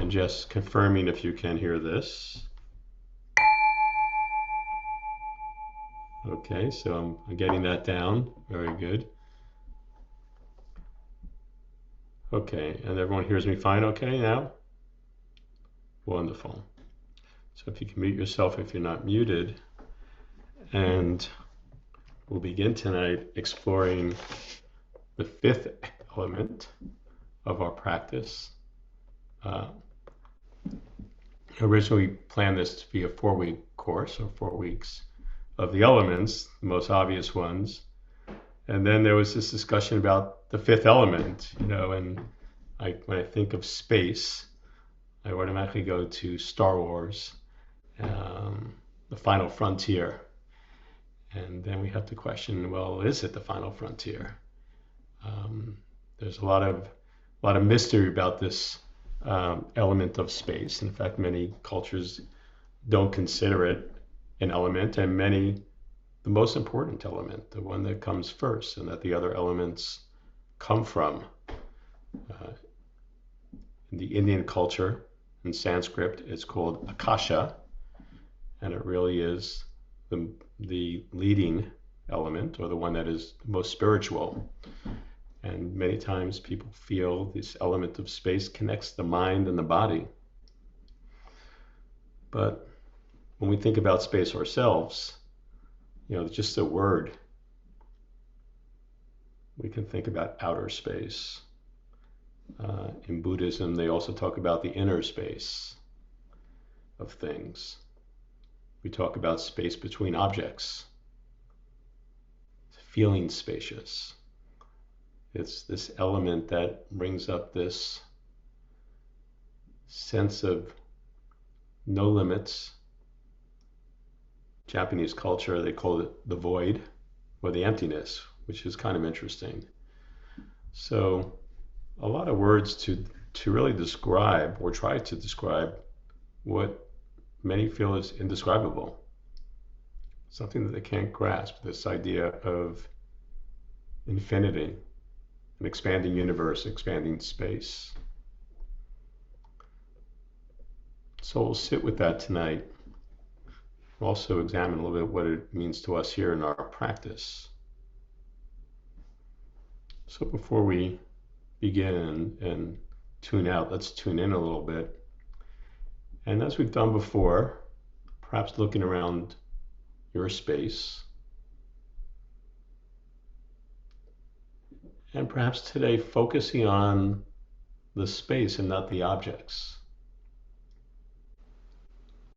And just confirming if you can hear this. Okay, so I'm getting that down. Very good. Okay, and everyone hears me fine okay now? Wonderful. So if you can mute yourself if you're not muted. And we'll begin tonight exploring the fifth element of our practice. Originally planned this to be a 4-week course, or 4 weeks of the elements, the most obvious ones. And then there was this discussion about the fifth element, and when I think of space, I automatically go to Star Wars, the final frontier. And then we have to question, well, is it the final frontier? There's a lot of mystery about this element of space. In fact, many cultures don't consider it an element, and many the most important element, the one that comes first, and that the other elements come from. In the Indian culture, in Sanskrit, it's called Akasha, and it really is the leading element, or the one that is most spiritual. And many times people feel this element of space connects the mind and the body. But when we think about space ourselves, just the word, we can think about outer space. In Buddhism, they also talk about the inner space of things. We talk about space between objects, feeling spacious. It's this element that brings up this sense of no limits. Japanese culture, they call it the void, or the emptiness, which is kind of interesting. So a lot of words to really describe, or try to describe, what many feel is indescribable, something that they can't grasp, this idea of infinity, an expanding universe, expanding space. So we'll sit with that tonight. We'll also examine a little bit what it means to us here in our practice. So before we begin and tune out, let's tune in a little bit. And as we've done before, perhaps looking around your space, and perhaps today focusing on the space and not the objects.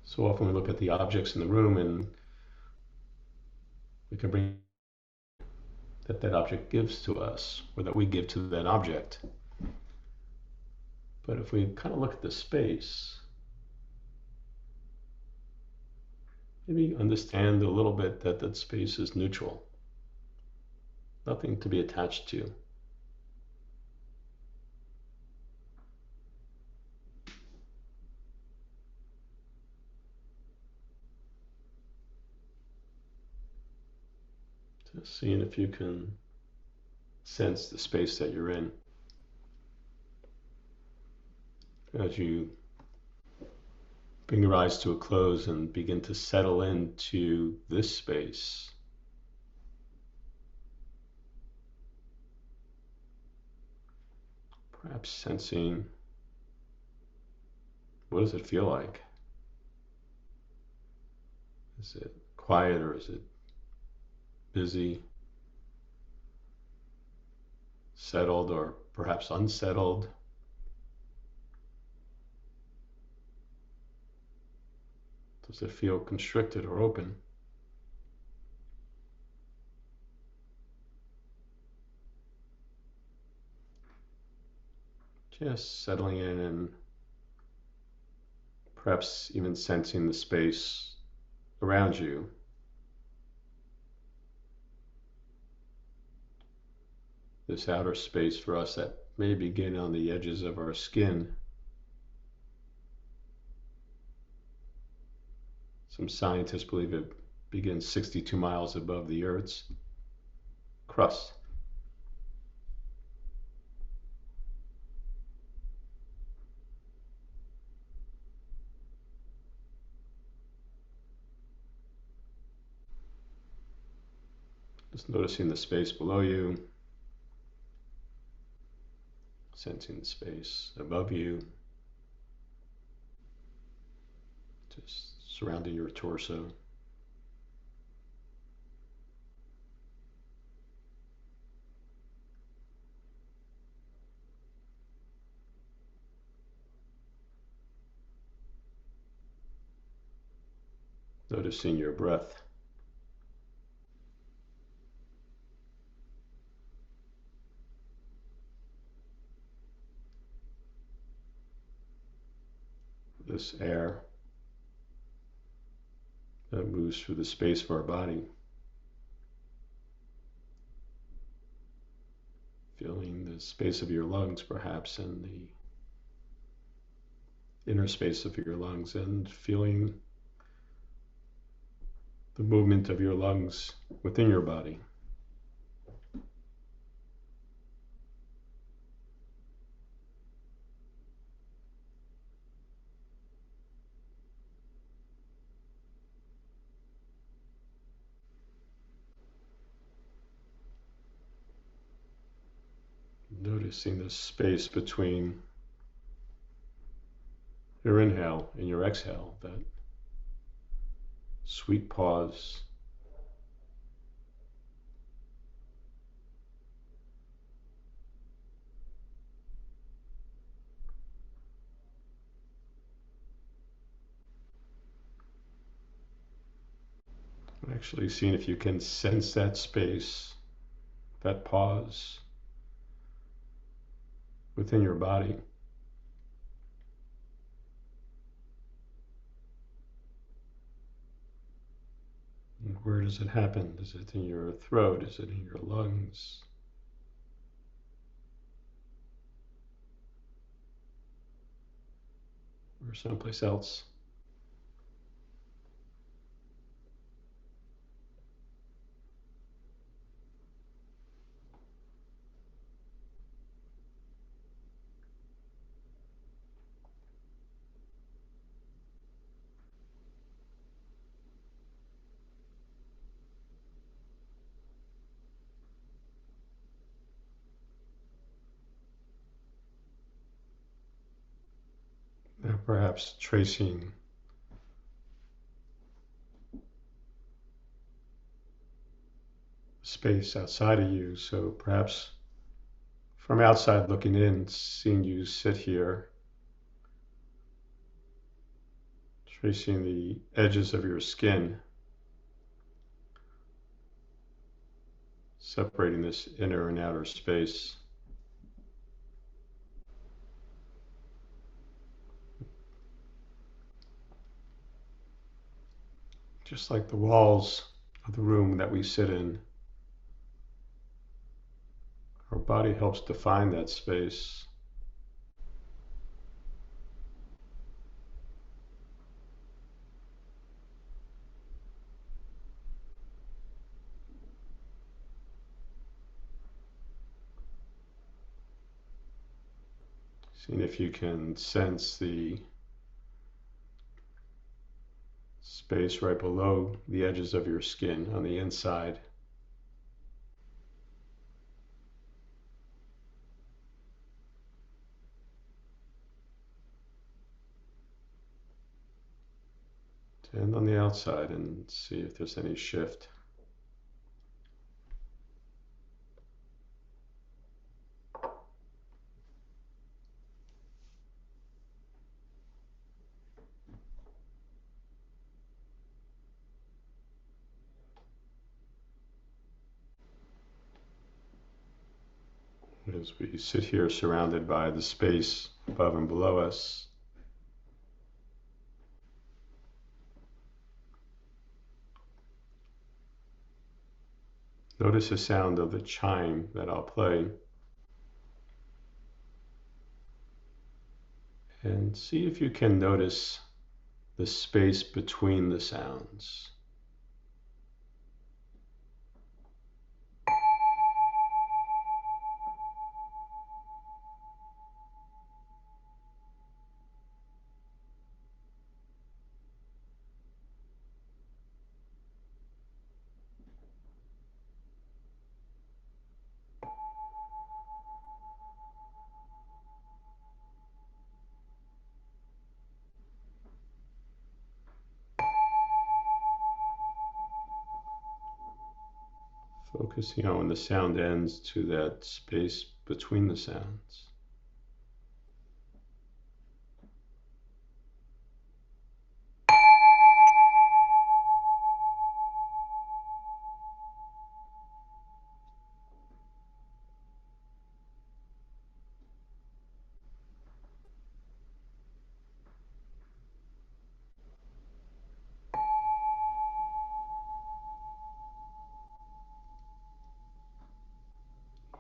So often we look at the objects in the room and we can bring that object gives to us, or that we give to that object. But if we kind of look at the space, maybe understand a little bit that that space is neutral, nothing to be attached to. Just seeing if you can sense the space that you're in. As you bring your eyes to a close and begin to settle into this space, perhaps sensing, what does it feel like? Is it quiet, or is it busy, settled, or perhaps unsettled? Does it feel constricted or open? Just settling in and perhaps even sensing the space around you. This outer space for us that may begin on the edges of our skin. Some scientists believe it begins 62 miles above the Earth's crust. Just noticing the space below you, sensing the space above you, just surrounding your torso. Noticing your breath. This air that moves through the space of our body. Feeling the space of your lungs, perhaps, and the inner space of your lungs, and feeling the movement of your lungs within your body. Noticing the space between your inhale and your exhale, that sweet pause. Actually seeing if you can sense that space, that pause within your body. And where does it happen? Is it in your throat? Is it in your lungs? Or someplace else? Now perhaps tracing space outside of you. So perhaps from outside looking in, seeing you sit here, tracing the edges of your skin, separating this inner and outer space. Just like the walls of the room that we sit in, our body helps define that space. Seeing if you can sense the space right below the edges of your skin on the inside. And on the outside, and see if there's any shift. As we sit here surrounded by the space above and below us, notice the sound of the chime that I'll play, and see if you can notice the space between the sounds. Focusing on when the sound ends to that space between the sounds.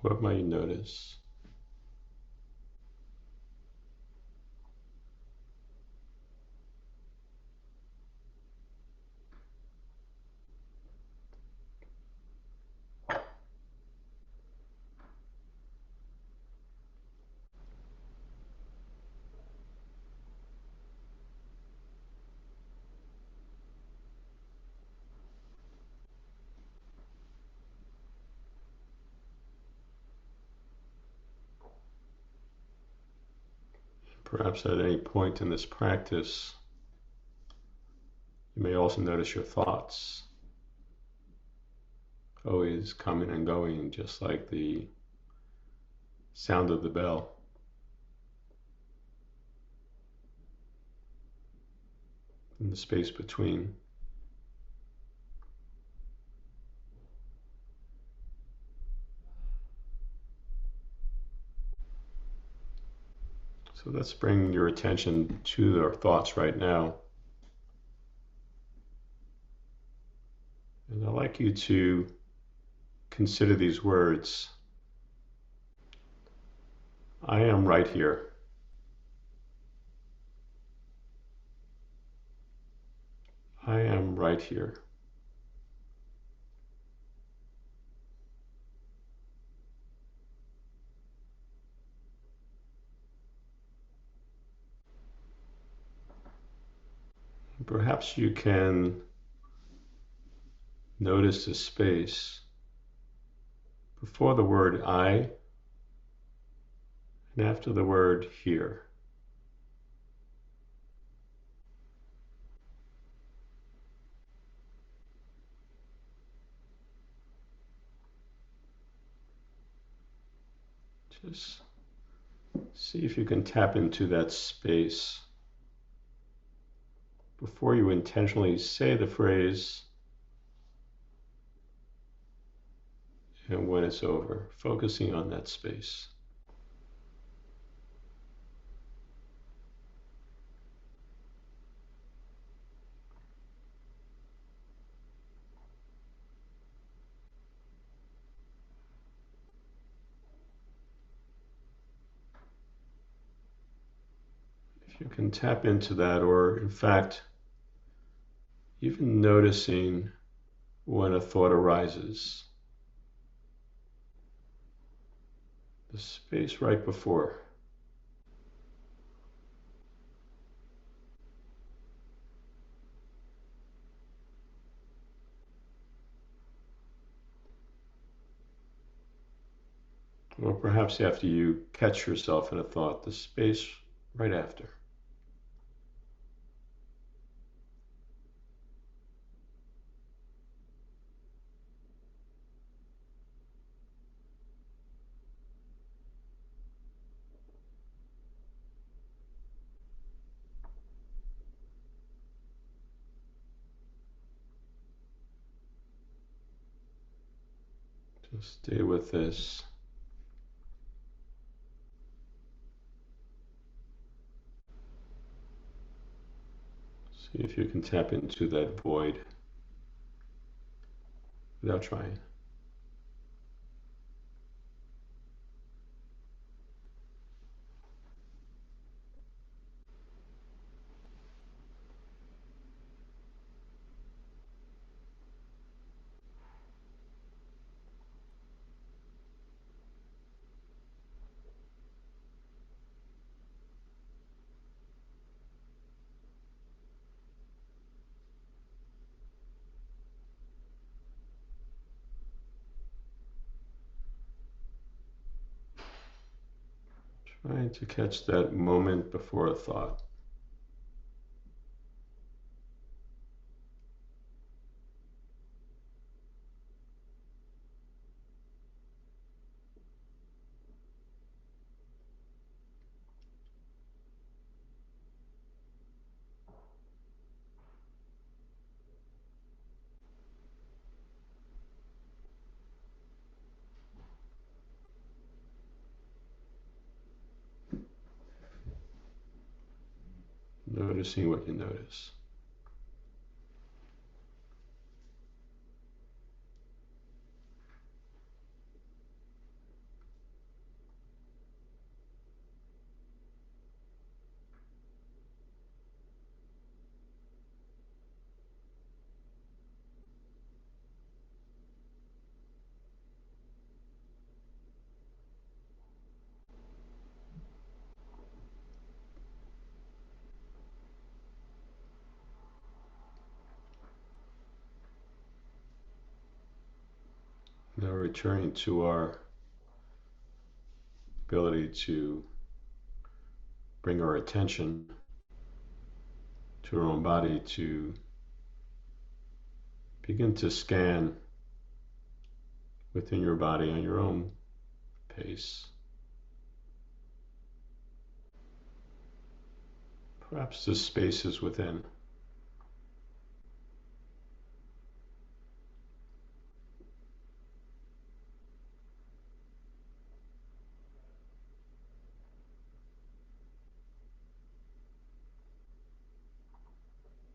What might you notice? Perhaps at any point in this practice, you may also notice your thoughts always coming and going, just like the sound of the bell. In the space between. So let's bring your attention to our thoughts right now. And I'd like you to consider these words. I am right here. I am right here. Perhaps you can notice the space before the word I and after the word here. Just see if you can tap into that space before you intentionally say the phrase and when it's over, focusing on that space. If you can tap into that, or in fact, even noticing when a thought arises, the space right before. Or perhaps after you catch yourself in a thought, the space right after. Just stay with this. See if you can tap into that void without trying. Trying to catch that moment before a thought. noticing what you notice. Now returning to our ability to bring our attention to our own body, to begin to scan within your body on your own pace. Perhaps the spaces within.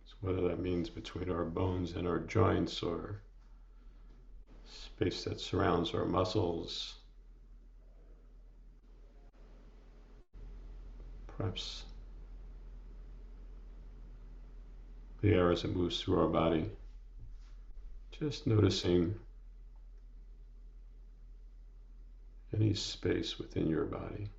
So whether that means between our bones and our joints, or space that surrounds our muscles, perhaps the air as it moves through our body, just noticing any space within your body.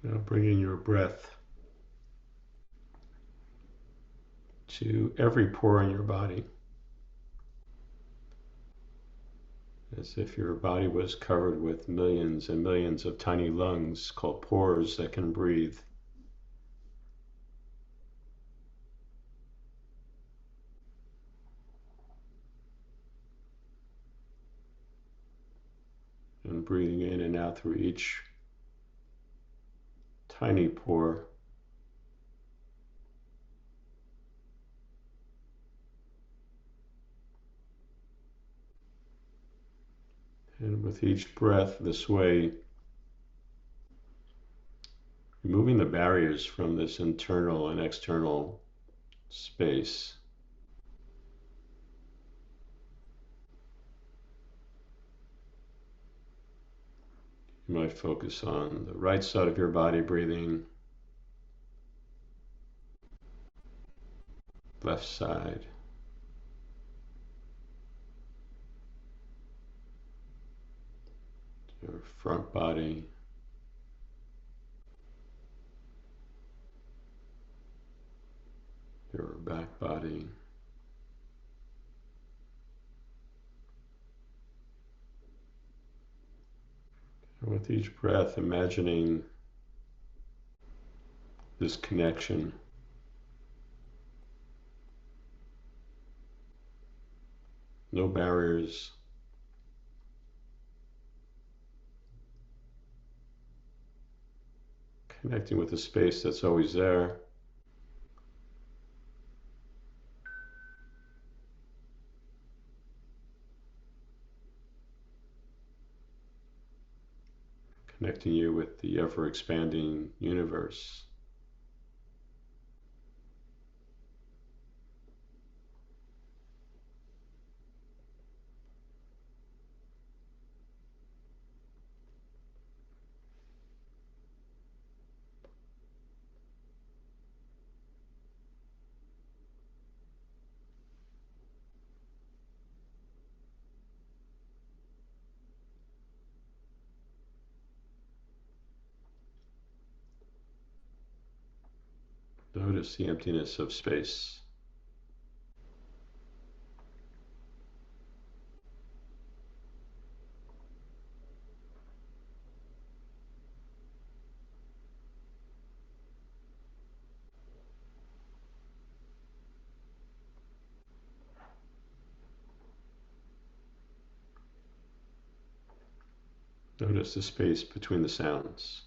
Now bringing your breath to every pore in your body, as if your body was covered with millions and millions of tiny lungs called pores that can breathe. And breathing in and out through each tiny pore. And with each breath this way, removing the barriers from this internal and external space. You might focus on the right side of your body breathing, left side, your front body, your back body, and with each breath imagining this connection. No barriers. Connecting with the space that's always there. Connecting you with the ever-expanding universe. Notice the emptiness of space. Notice the space between the sounds.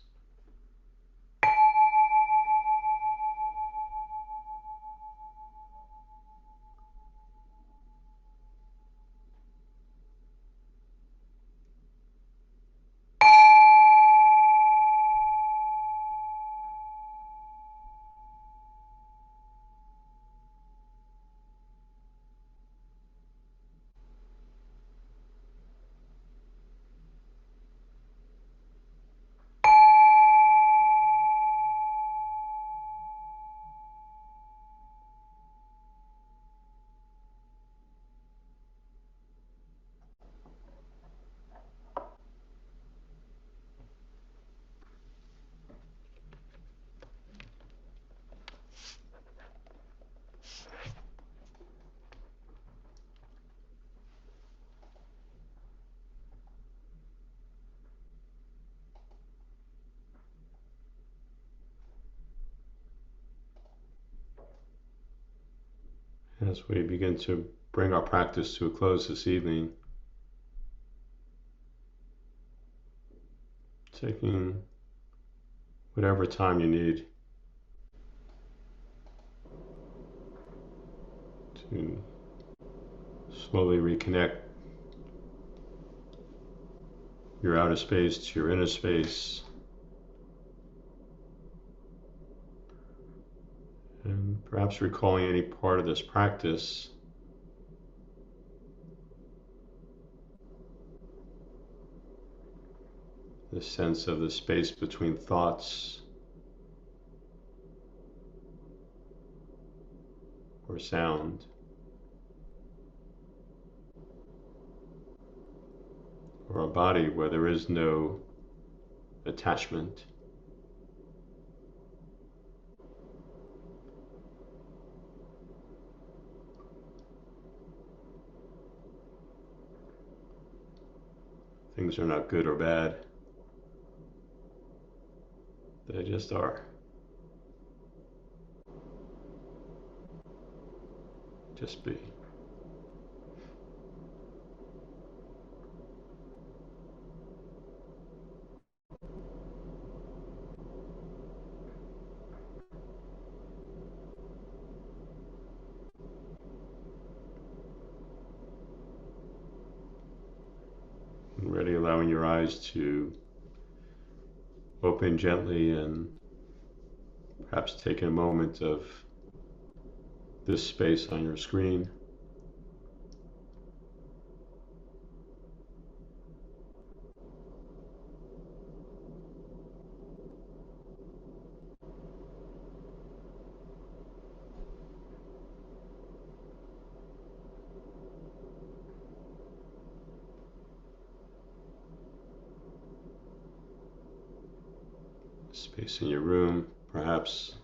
As we begin to bring our practice to a close this evening, taking whatever time you need to slowly reconnect your outer space to your inner space, and perhaps recalling any part of this practice the sense of the space between thoughts or sound, or a body where there is no attachment. Things are not good or bad, they just are. Just be. And ready, allowing your eyes to open gently and perhaps taking a moment of this space on your screen. Space in your room, perhaps.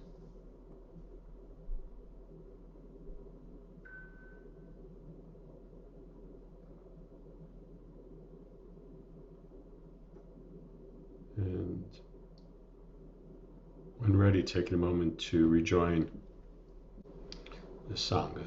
And when ready, taking a moment to rejoin the Sangha.